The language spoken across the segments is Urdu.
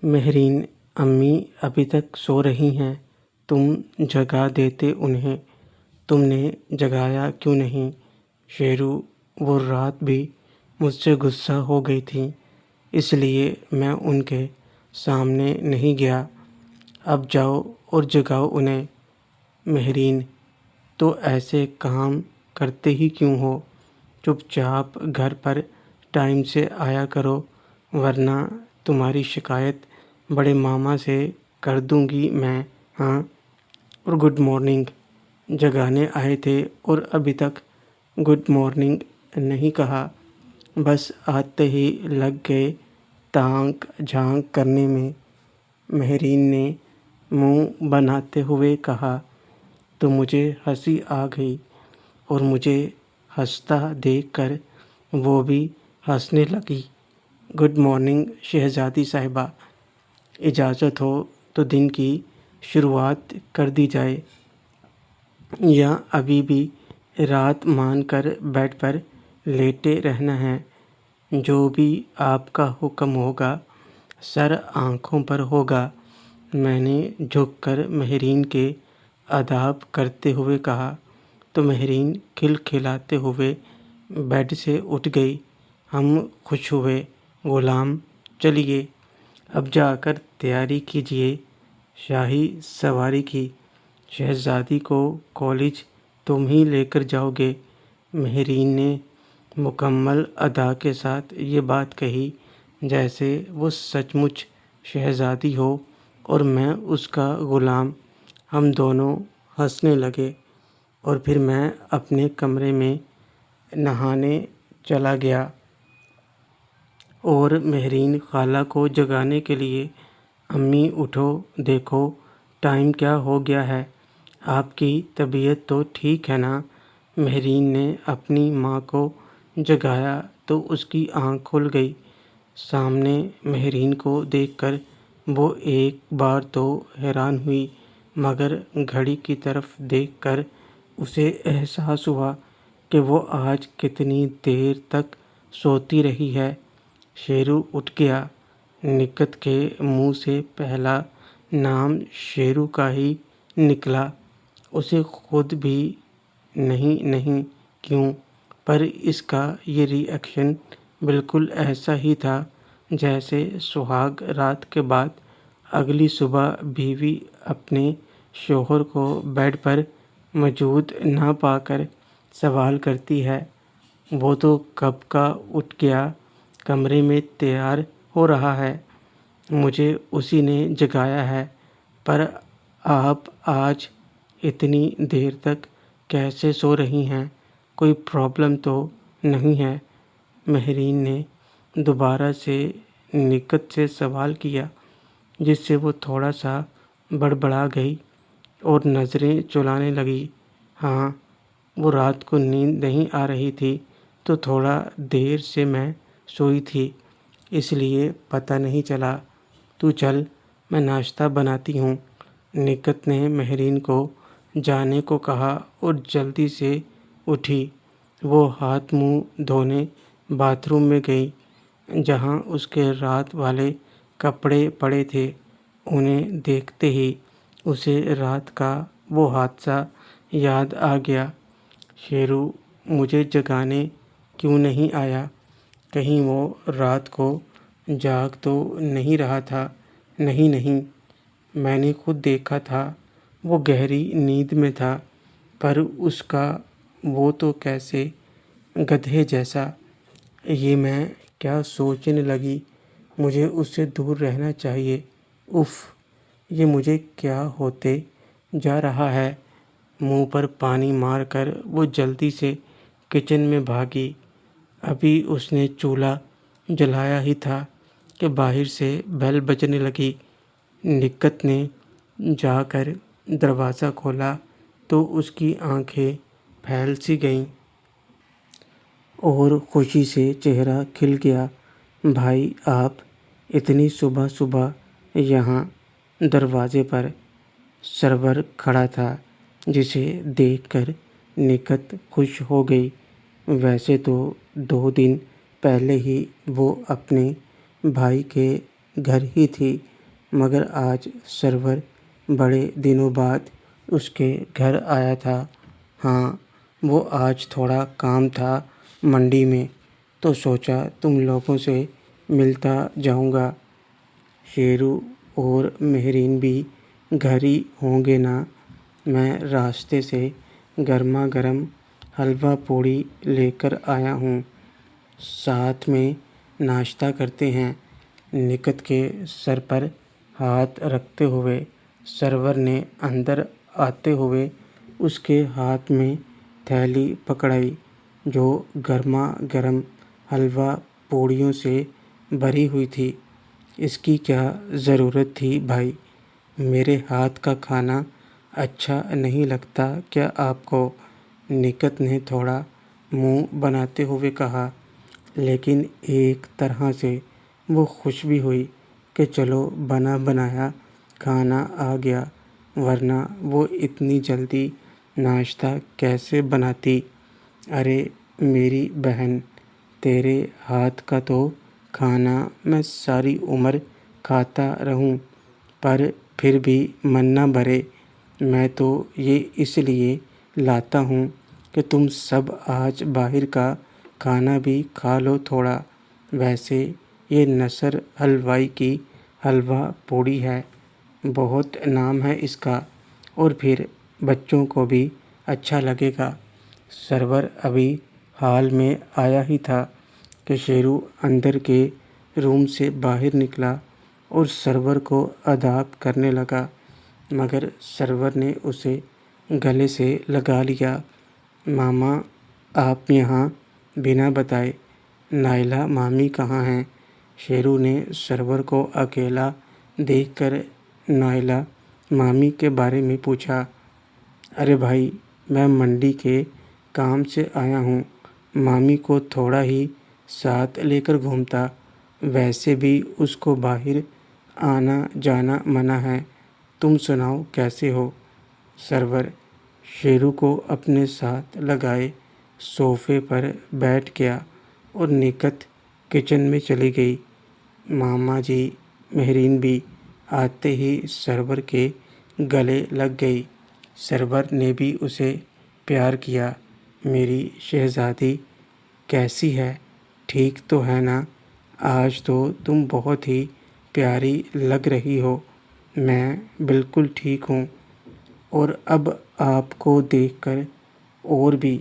مہرین: امی ابھی تک سو رہی ہیں، تم جگا دیتے انہیں، تم نے جگایا کیوں نہیں؟ شیرو: وہ رات بھی مجھ سے غصہ ہو گئی تھیں، اس لیے میں ان کے سامنے نہیں گیا، اب جاؤ اور جگاؤ انہیں۔ مہرین: تو ایسے کام کرتے ہی کیوں ہو؟ چپ چاپ گھر پر ٹائم سے آیا کرو، ورنہ تمہاری شکایت بڑے ماما سے کر دوں گی میں۔ ہاں، اور گڈ مارننگ جگانے آئے تھے اور ابھی تک گڈ مارننگ نہیں کہا، بس آتے ہی لگ گئے تانک جھانک کرنے میں۔ مہرین نے منہ بناتے ہوئے کہا تو مجھے ہنسی آ گئی، اور مجھے ہنستا دیکھ کر وہ بھی ہنسنے لگی۔ گڈ مارننگ شہزادی صاحبہ، اجازت ہو تو دن کی شروعات کر دی جائے، یا ابھی بھی رات مان کر بیڈ پر لیٹے رہنا ہے؟ جو بھی آپ کا حکم ہوگا، سر آنکھوں پر ہوگا۔ میں نے جھک کر مہرین کے آداب کرتے ہوئے کہا تو مہرین کھلکھلاتے ہوئے بیڈ سے اٹھ گئی۔ ہم خوش ہوئے۔ غلام: چلیے اب جا کر تیاری کیجیے شاہی سواری کی، شہزادی کو کالج تم ہی لے کر جاؤ گے۔ مہرین نے مکمل ادا کے ساتھ یہ بات کہی جیسے وہ سچ مچ شہزادی ہو اور میں اس کا غلام۔ ہم دونوں ہنسنے لگے، اور پھر میں اپنے کمرے میں نہانے چلا گیا، اور مہرین خالہ کو جگانے کے لیے: امی اٹھو، دیکھو ٹائم کیا ہو گیا ہے، آپ کی طبیعت تو ٹھیک ہے نا؟ مہرین نے اپنی ماں کو جگایا تو اس کی آنکھ کھل گئی۔ سامنے مہرین کو دیکھ کر وہ ایک بار تو حیران ہوئی، مگر گھڑی کی طرف دیکھ کر اسے احساس ہوا کہ وہ آج کتنی دیر تک سوتی رہی ہے۔ شیرو اٹھ گیا۔ نکت کے منہ سے پہلا نام شیرو کا ہی نکلا۔ اسے خود بھی نہیں کیوں، پر اس کا یہ ری ایکشن بالکل ایسا ہی تھا جیسے سہاگ رات کے بعد اگلی صبح بیوی اپنے شوہر کو بیڈ پر موجود نہ پا کر سوال کرتی ہے: وہ تو کب کا اٹھ گیا، کمرے میں تیار ہو رہا ہے، مجھے اسی نے جگایا ہے، پر آپ آج اتنی دیر تک کیسے سو رہی ہیں؟ کوئی پرابلم تو نہیں ہے؟ مہرین نے دوبارہ سے نکت سے سوال کیا، جس سے وہ تھوڑا سا بڑبڑا گئی اور نظریں چلانے لگی۔ ہاں، وہ رات کو نیند نہیں آ رہی تھی تو تھوڑا دیر سے میں سوئی تھی، اس لیے پتہ نہیں چلا۔ تو چل، میں ناشتہ بناتی ہوں۔ نکت نے مہرین کو جانے کو کہا اور جلدی سے اٹھی۔ وہ ہاتھ منہ دھونے باتھ روم میں گئی، جہاں اس کے رات والے کپڑے پڑے تھے۔ انہیں دیکھتے ہی اسے رات کا وہ حادثہ یاد آ گیا۔ شیرو مجھے جگانے کیوں نہیں آیا؟ کہیں وہ رات کو جاگ تو نہیں رہا تھا؟ نہیں، میں نے خود دیکھا تھا، وہ گہری نیند میں تھا، پر اس کا وہ تو کیسے گدھے جیسا۔ یہ میں کیا سوچنے لگی؟ مجھے اس سے دور رہنا چاہیے۔ اف، یہ مجھے کیا ہوتے جا رہا ہے؟ منہ پر پانی مار کر وہ جلدی سے کچن میں بھاگی۔ ابھی اس نے چولہا جلایا ہی تھا کہ باہر سے بیل بجنے لگی۔ نکت نے جا کر دروازہ کھولا تو اس کی آنکھیں پھیل سی گئیں، اور خوشی سے چہرہ کھل گیا۔ بھائی، آپ اتنی صبح صبح یہاں؟ دروازے پر سرور کھڑا تھا، جسے دیکھ کر نکت خوش ہو گئی۔ ویسے تو 2 دن پہلے ہی وہ اپنے بھائی کے گھر ہی تھی، مگر آج سرور بڑے دنوں بعد اس کے گھر آیا تھا۔ ہاں، وہ آج تھوڑا کام تھا منڈی میں، تو سوچا تم لوگوں سے ملتا جاؤں گا۔ شیرو اور مہرین بھی گھر ہی ہوں گے نا؟ میں راستے سے گرما گرم حلوہ پوڑی لے کر آیا ہوں، ساتھ میں ناشتہ کرتے ہیں۔ نکت کے سر پر ہاتھ رکھتے ہوئے سرور نے اندر آتے ہوئے اس کے ہاتھ میں تھیلی پکڑائی جو گرما گرم حلوہ پوڑیوں سے بھری ہوئی تھی۔ اس کی کیا ضرورت تھی بھائی؟ میرے ہاتھ کا کھانا اچھا نہیں لگتا کیا آپ کو؟ نکت نے تھوڑا منہ بناتے ہوئے کہا، لیکن ایک طرح سے وہ خوش بھی ہوئی کہ چلو بنا بنایا کھانا آ گیا، ورنہ وہ اتنی جلدی ناشتہ کیسے بناتی؟ ارے میری بہن، تیرے ہاتھ کا تو کھانا میں ساری عمر کھاتا رہوں، پر پھر بھی من نہ بھرے۔ میں تو یہ اس لیے لاتا ہوں کہ تم سب آج باہر کا کھانا بھی کھا لو تھوڑا۔ ویسے یہ نصر حلوائی کی حلوہ پوڑی ہے، بہت نام ہے اس کا، اور پھر بچوں کو بھی اچھا لگے گا۔ سرور ابھی حال میں آیا ہی تھا کہ شیرو اندر کے روم سے باہر نکلا اور سرور کو آداب کرنے لگا، مگر سرور نے اسے گلے سے لگا لیا۔ ماما، آپ یہاں بنا بتائے؟ نائلہ مامی کہاں ہیں؟ شیرو نے سرور کو اکیلا دیکھ کر نائلہ مامی کے بارے میں پوچھا۔ ارے بھائی، میں منڈی کے کام سے آیا ہوں، مامی کو تھوڑا ہی ساتھ لے کر گھومتا، ویسے بھی اس کو باہر آنا جانا منع ہے۔ تم سناؤ کیسے ہو؟ سرور شیرو کو اپنے ساتھ لگائے صوفے پر بیٹھ گیا اور نکت کچن میں چلی گئی۔ ماما جی، مہرین بھی آتے ہی سرور کے گلے لگ گئی۔ سرور نے بھی اسے پیار کیا۔ میری شہزادی کیسی ہے؟ ٹھیک تو ہے نا؟ آج تو تم بہت ہی پیاری لگ رہی ہو۔ میں بالکل ٹھیک ہوں، اور اب آپ کو دیکھ کر اور بھی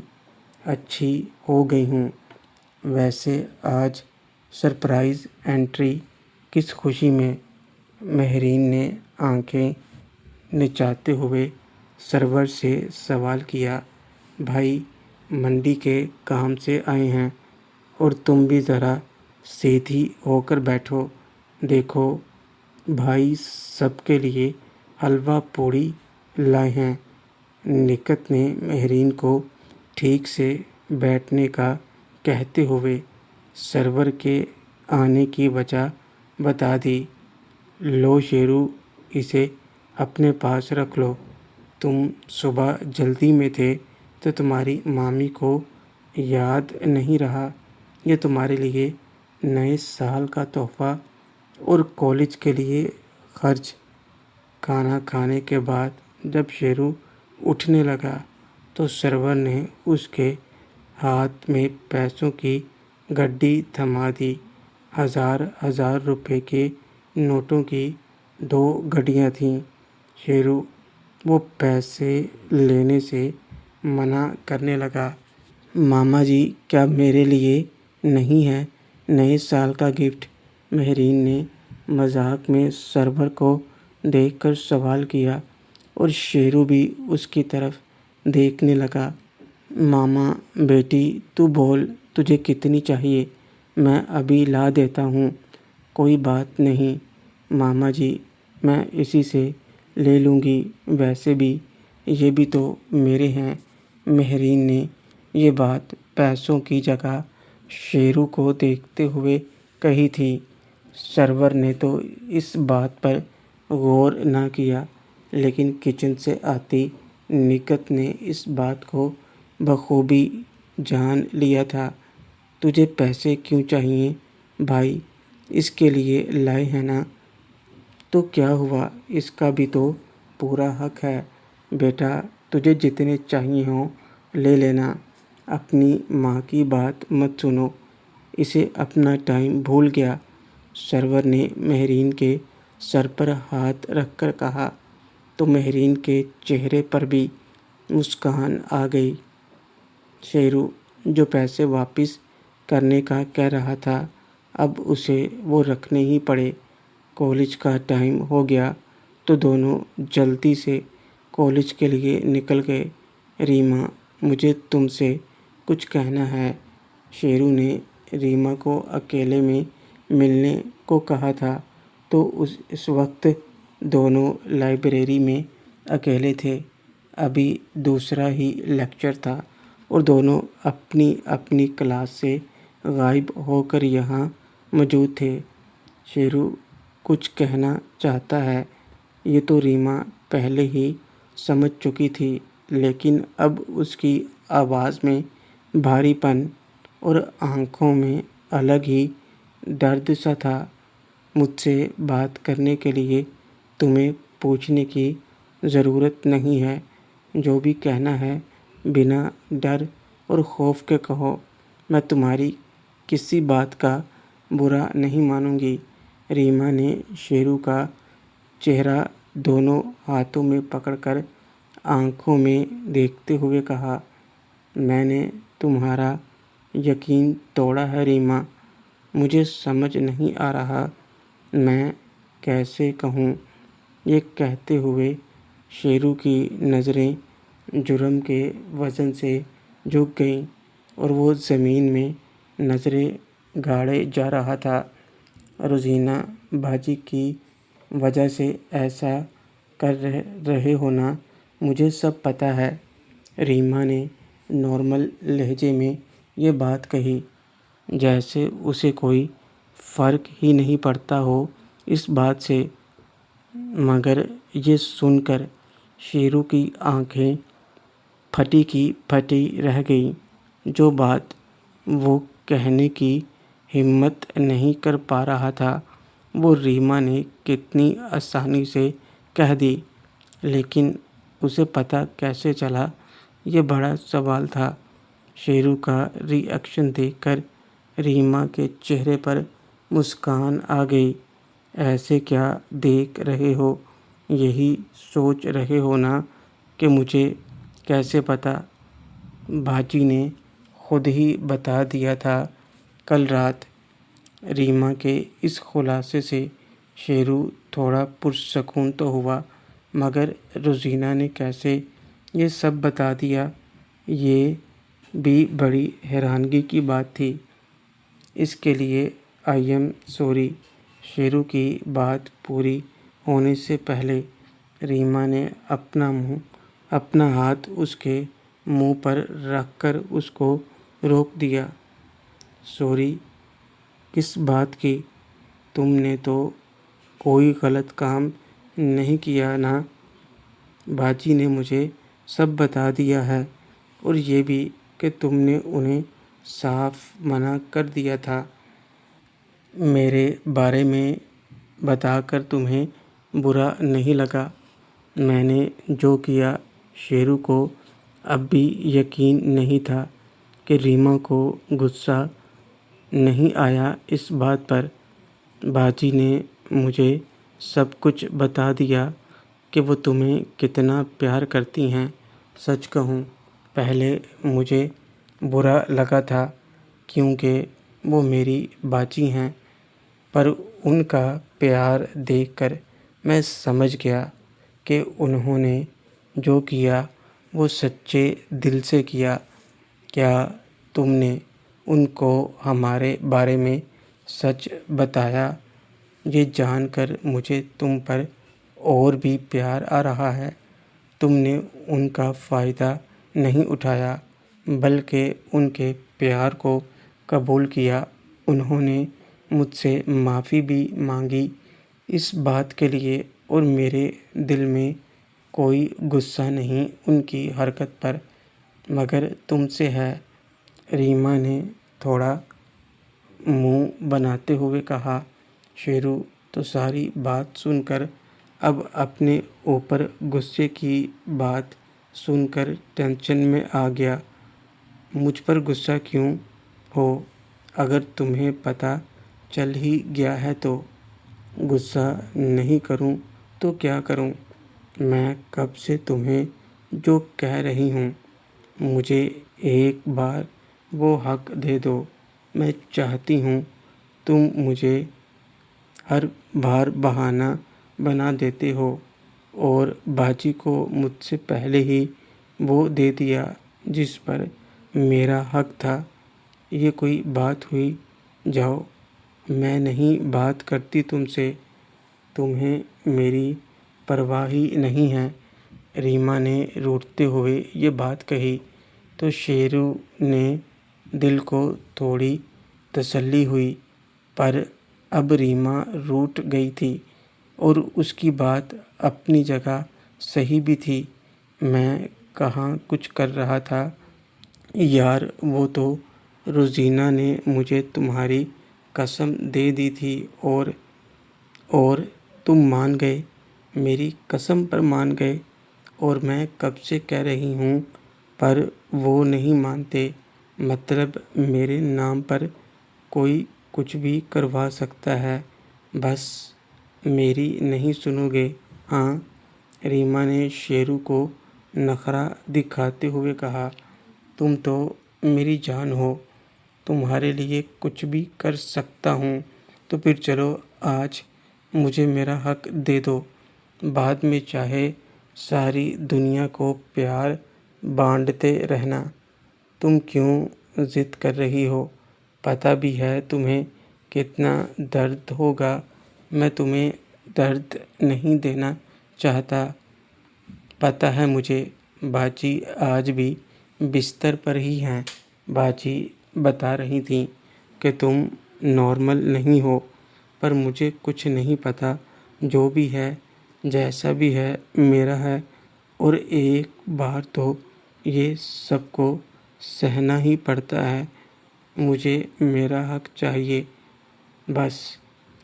اچھی ہو گئی ہوں۔ ویسے آج سرپرائز انٹری کس خوشی میں؟ مہرین نے آنکھیں نچاتے ہوئے سرور سے سوال کیا۔ بھائی، منڈی کے کام سے آئے ہیں، اور تم بھی ذرا سیدھی ہو کر بیٹھو۔ دیکھو بھائی، سب کے لیے حلوہ پوڑی لائے ہیں۔ نکت نے مہرین کو ٹھیک سے بیٹھنے کا کہتے ہوئے سرور کے آنے کی وجہ بتا دی۔ لو شیرو، اسے اپنے پاس رکھ لو۔ تم صبح جلدی میں تھے تو تمہاری مامی کو یاد نہیں رہا؟ یہ تمہارے لیے نئے سال کا تحفہ اور کالج کے لیے خرچ۔ کھانا کھانے کے بعد جب شیرو اٹھنے لگا تو سرور نے اس کے ہاتھ میں پیسوں کی گڈی تھما دی۔ ہزار ہزار روپے کے نوٹوں کی 2 گڈیاں تھیں۔ شیرو وہ پیسے لینے سے منع کرنے لگا۔ ماما جی، کیا میرے لیے نہیں ہے نئے سال کا گفٹ؟ مہرین نے مذاق میں سرور کو دیکھ کر سوال کیا، اور شیرو بھی اس کی طرف دیکھنے لگا۔ ماما بیٹی، تو بول، تجھے کتنی چاہیے؟ میں ابھی لا دیتا ہوں۔ کوئی بات نہیں ماما جی، میں اسی سے لے لوں گی، ویسے بھی یہ بھی تو میرے ہیں۔ مہرین نے یہ بات پیسوں کی جگہ شیرو کو دیکھتے ہوئے کہی تھی۔ سرور نے تو اس بات پر غور نہ کیا، لیکن کچن سے آتی نکت نے اس بات کو بخوبی جان لیا تھا۔ تجھے پیسے کیوں چاہیے بھائی؟ اس کے لیے لائے ہیں نا، تو کیا ہوا، اس کا بھی تو پورا حق ہے۔ بیٹا تجھے جتنے چاہیے ہوں لے لینا، اپنی ماں کی بات مت سنو، اسے اپنا ٹائم بھول گیا۔ سرور نے مہرین کے سر پر ہاتھ رکھ کر کہا تو مہرین کے چہرے پر بھی مسکان آ گئی۔ شیرو جو پیسے واپس کرنے کا کہہ رہا تھا، اب اسے وہ رکھنے ہی پڑے۔ کالج کا ٹائم ہو گیا تو دونوں جلدی سے کالج کے لیے نکل گئے۔ ریما، مجھے تم سے کچھ کہنا ہے، شیرو نے ریما کو اکیلے میں ملنے کو کہا تھا تو اس وقت دونوں لائبریری میں اکیلے تھے۔ ابھی دوسرا ہی لیکچر تھا اور دونوں اپنی اپنی کلاس سے غائب ہو کر یہاں موجود تھے۔ شیرو کچھ کہنا چاہتا ہے، یہ تو ریما پہلے ہی سمجھ چکی تھی، لیکن اب اس کی آواز میں بھاری پن اور آنکھوں میں الگ ہی درد سا تھا۔ مجھ سے بات کرنے کے لیے تمہیں پوچھنے کی ضرورت نہیں ہے، جو بھی کہنا ہے بنا ڈر اور خوف کے کہو، میں تمہاری کسی بات کا برا نہیں مانوں گی۔ ریما نے شیرو کا چہرہ دونوں ہاتھوں میں پکڑ کر آنکھوں میں دیکھتے ہوئے کہا، میں نے تمہارا یقین توڑا ہے ریما، مجھے سمجھ نہیں آ رہا میں کیسے کہوں۔ یہ کہتے ہوئے شیرو کی نظریں جرم کے وزن سے جھک گئیں اور وہ زمین میں نظریں گاڑے جا رہا تھا۔ روزینہ باجی کی وجہ سے ایسا کر رہے ہو نا، مجھے سب پتہ ہے۔ ریما نے نارمل لہجے میں یہ بات کہی، جیسے اسے کوئی فرق ہی نہیں پڑتا ہو اس بات سے، مگر یہ سن کر شیرو کی آنکھیں پھٹی کی پھٹی رہ گئیں۔ جو بات وہ کہنے کی ہمت نہیں کر پا رہا تھا، وہ ریما نے کتنی آسانی سے کہہ دی، لیکن اسے پتہ کیسے چلا، یہ بڑا سوال تھا۔ شیرو کا ری ایکشن دیکھ کر ریما کے چہرے پر مسکان آ گئی۔ ایسے کیا دیکھ رہے ہو، یہی سوچ رہے ہو نا کہ مجھے کیسے پتہ، باجی نے خود ہی بتا دیا تھا کل رات۔ ریما کے اس خلاصے سے شیرو تھوڑا پرسکون تو ہوا، مگر روزینہ نے کیسے یہ سب بتا دیا، یہ بھی بڑی حیرانگی کی بات تھی۔ اس کے لیے آئی ایم سوری۔ شیرو کی بات پوری ہونے سے پہلے ریما نے اپنا ہاتھ اس کے منہ پر رکھ کر اس کو روک دیا۔ سوری کس بات کی؟ تم نے تو کوئی غلط کام نہیں کیا نا؟ باجی نے مجھے سب بتا دیا ہے، اور یہ بھی کہ تم نے انہیں صاف منع کر دیا تھا۔ میرے بارے میں بتا کر تمہیں برا نہیں لگا؟ میں نے جو کیا، شیرو کو اب بھی یقین نہیں تھا کہ ریما کو غصہ نہیں آیا اس بات پر۔ باجی نے مجھے سب کچھ بتا دیا کہ وہ تمہیں کتنا پیار کرتی ہیں۔ سچ کہوں، پہلے مجھے برا لگا تھا کیونکہ وہ میری باجی ہیں، پر ان کا پیار دیکھ کر میں سمجھ گیا کہ انہوں نے جو کیا وہ سچے دل سے کیا۔ کیا تم نے ان کو ہمارے بارے میں سچ بتایا؟ یہ جان کر مجھے تم پر اور بھی پیار آ رہا ہے۔ تم نے ان کا فائدہ نہیں اٹھایا، بلکہ ان کے پیار کو قبول کیا۔ انہوں نے مجھ سے معافی بھی مانگی اس بات کے لیے، اور میرے دل میں کوئی غصہ نہیں ان کی حرکت پر، مگر تم سے ہے۔ ریما نے تھوڑا منہ بناتے ہوئے کہا، شیرو تو ساری بات سن کر اب اپنے اوپر غصے کی بات سن کر ٹینشن میں آ گیا۔ مجھ پر غصہ کیوں ہو؟ اگر تمہیں پتہ چل ہی گیا ہے تو؟ غصہ نہیں کروں تو کیا کروں؟ میں کب سے تمہیں جو کہہ رہی ہوں، مجھے ایک بار وہ حق دے دو۔ میں چاہتی ہوں تم مجھے ہر بار بہانہ بنا دیتے ہو اور باجی کو مجھ سے پہلے ہی وہ دے دیا جس پر میرا حق تھا۔ یہ کوئی بات ہوئی؟ جاؤ، میں نہیں بات کرتی تم سے، تمہیں میری پرواہ ہی نہیں ہے۔ ریما نے روٹھتے ہوئے یہ بات کہی تو شیرو نے دل کو تھوڑی تسلی ہوئی، پر اب ریما روٹھ گئی تھی اور اس کی بات اپنی جگہ صحیح بھی تھی۔ میں کہاں کچھ کر رہا تھا یار، وہ تو روزینہ نے مجھے تمہاری قسم دے دی تھی اور تم مان گئے، میری قسم پر مان گئے، اور میں کب سے کہہ رہی ہوں پر وہ نہیں مانتے۔ مطلب میرے نام پر کوئی کچھ بھی کروا سکتا ہے، بس میری نہیں سنو گے؟ ہاں؟ ریما نے شیرو کو نخرہ دکھاتے ہوئے کہا، تم تو میری جان ہو، تمہارے لیے کچھ بھی کر سکتا ہوں، تو پھر چلو آج مجھے میرا حق دے دو، بعد میں چاہے ساری دنیا کو پیار بانٹتے رہنا۔ تم کیوں ضد کر رہی ہو؟ پتہ بھی ہے تمہیں کتنا درد ہوگا، میں تمہیں درد نہیں دینا چاہتا، پتہ ہے مجھے۔ باجی آج بھی بستر پر ہی ہیں، باجی بتا رہی تھیں کہ تم نارمل نہیں ہو، پر مجھے کچھ نہیں پتہ، جو بھی ہے جیسا بھی ہے میرا ہے، اور ایک بار تو یہ سب کو سہنا ہی پڑتا ہے، مجھے میرا حق چاہیے بس۔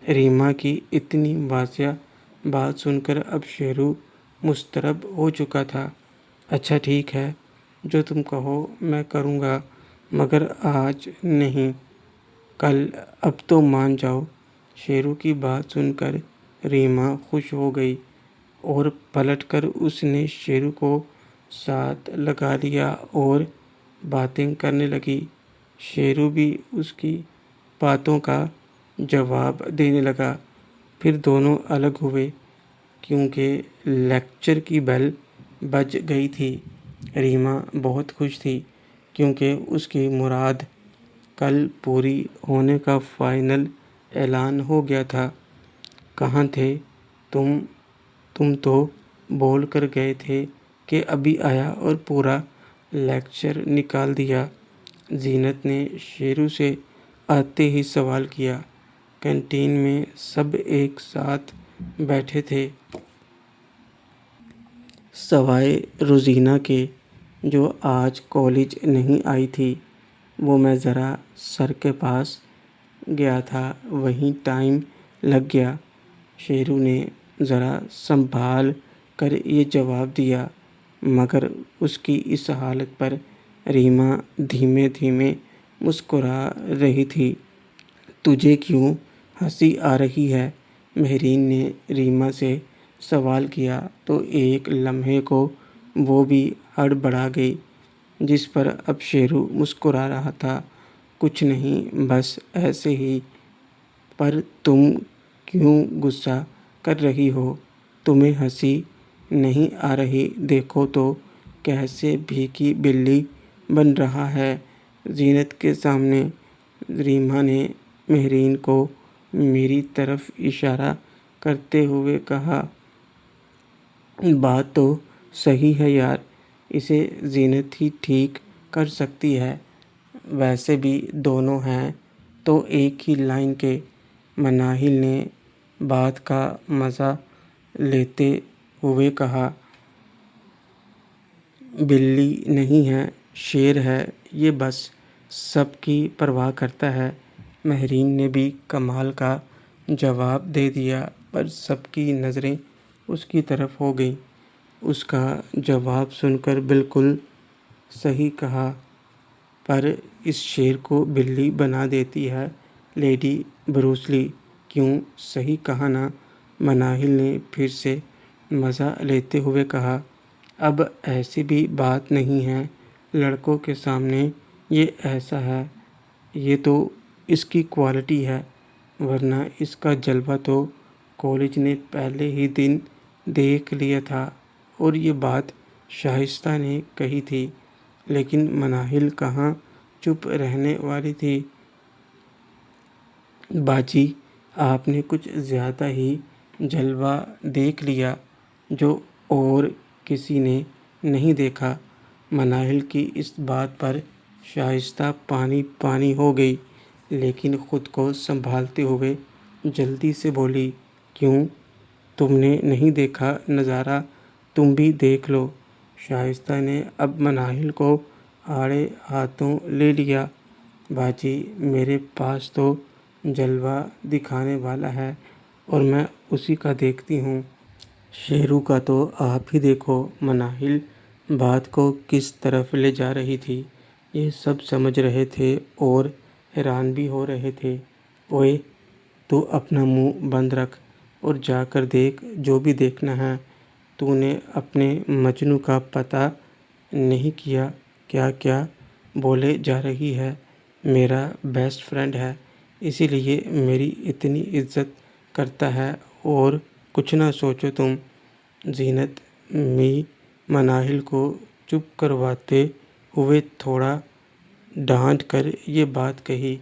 ریما کی اتنی واضح بات سن کر اب شیرو مضطرب ہو چکا تھا۔ اچھا ٹھیک ہے، جو تم کہو میں کروں گا، مگر آج نہیں، کل، اب تو مان جاؤ۔ شیرو کی بات سن کر ریما خوش ہو گئی اور پلٹ کر اس نے شیرو کو ساتھ لگا لیا اور باتیں کرنے لگی۔ شیرو بھی اس کی باتوں کا جواب دینے لگا۔ پھر دونوں الگ ہوئے کیونکہ لیکچر کی بیل بج گئی تھی۔ ریما بہت خوش تھی کیونکہ اس کی مراد کل پوری ہونے کا فائنل اعلان ہو گیا تھا۔ کہاں تھے تم تو بول کر گئے تھے کہ ابھی آیا اور پورا لیکچر نکال دیا، زینت نے شیرو سے آتے ہی سوال کیا۔ کینٹین میں سب ایک ساتھ بیٹھے تھے سوائے روزینہ کے، جو آج کالج نہیں آئی تھی۔ وہ میں ذرا سر کے پاس گیا تھا، وہیں ٹائم لگ گیا، شیرو نے ذرا سنبھال کر یہ جواب دیا، مگر اس کی اس حالت پر ریما دھیمے دھیمے مسکرا رہی تھی۔ تجھے کیوں ہنسی آ رہی ہے؟ مہرین نے ریما سے سوال کیا تو ایک لمحے کو وہ بھی ہڑبڑا گئی، جس پر اب شیرو مسکرا رہا تھا، کچھ نہیں، بس ایسے ہی۔ پر تم کیوں غصہ کر رہی ہو؟ تمہیں ہنسی نہیں آ رہی؟ دیکھو تو کیسے بھیکی بلی بن رہا ہے زینت کے سامنے۔ ریما نے مہرین کو میری طرف اشارہ کرتے ہوئے کہا، بات تو صحیح ہے یار، اسے زینت ہی ٹھیک کر سکتی ہے، ویسے بھی دونوں ہیں تو ایک ہی لائن کے۔ مناہل نے بات کا مزہ لیتے ہوئے کہا، بلی نہیں ہے، شیر ہے، یہ بس سب کی پرواہ کرتا ہے۔ مہرین نے بھی کمال کا جواب دے دیا پر سب کی نظریں اس کی طرف ہو گئیں۔ اس کا جواب سن کر بالکل صحیح کہا، پر اس شیر کو بلی بنا دیتی ہے لیڈی بروس لی۔ کیوں صحیح کہا نا؟ مناہل نے پھر سے مزہ لیتے ہوئے کہا۔ اب ایسی بھی بات نہیں ہے، لڑکوں کے سامنے یہ ایسا ہے، یہ تو اس کی کوالٹی ہے، ورنہ اس کا جلوہ تو کالج نے پہلے ہی دن دیکھ لیا تھا۔ اور یہ بات شائستہ نے کہی تھی، لیکن مناہل کہاں چپ رہنے والی تھی۔ باجی، آپ نے کچھ زیادہ ہی جلوہ دیکھ لیا جو اور کسی نے نہیں دیکھا۔ مناہل کی اس بات پر شائستہ پانی پانی ہو گئی، لیکن خود کو سنبھالتے ہوئے جلدی سے بولی، کیوں تم نے نہیں دیکھا نظارہ؟ تم بھی دیکھ لو۔ شائستہ نے اب مناہل کو آڑے ہاتھوں لے لیا۔ باجی، میرے پاس تو جلوہ دکھانے والا ہے اور میں اسی کا دیکھتی ہوں۔ شیروں کا تو آپ ہی دیکھو۔ مناہل بات کو کس طرف لے جا رہی تھی یہ سب سمجھ رہے تھے اور حیران بھی ہو رہے تھے۔ اوئے، تو اپنا منہ بند رکھ اور جا کر دیکھ جو بھی دیکھنا ہے۔ تو نے اپنے مجنوں کا پتہ نہیں کیا؟ کیا کیا بولے جا رہی ہے؟ میرا بیسٹ فرینڈ ہے، اسی لیے میری اتنی عزت کرتا ہے اور کچھ نہ سوچو تم۔ زینت می مناہل کو چپ کرواتے ہوئے تھوڑا ڈانٹ کر یہ بات کہی۔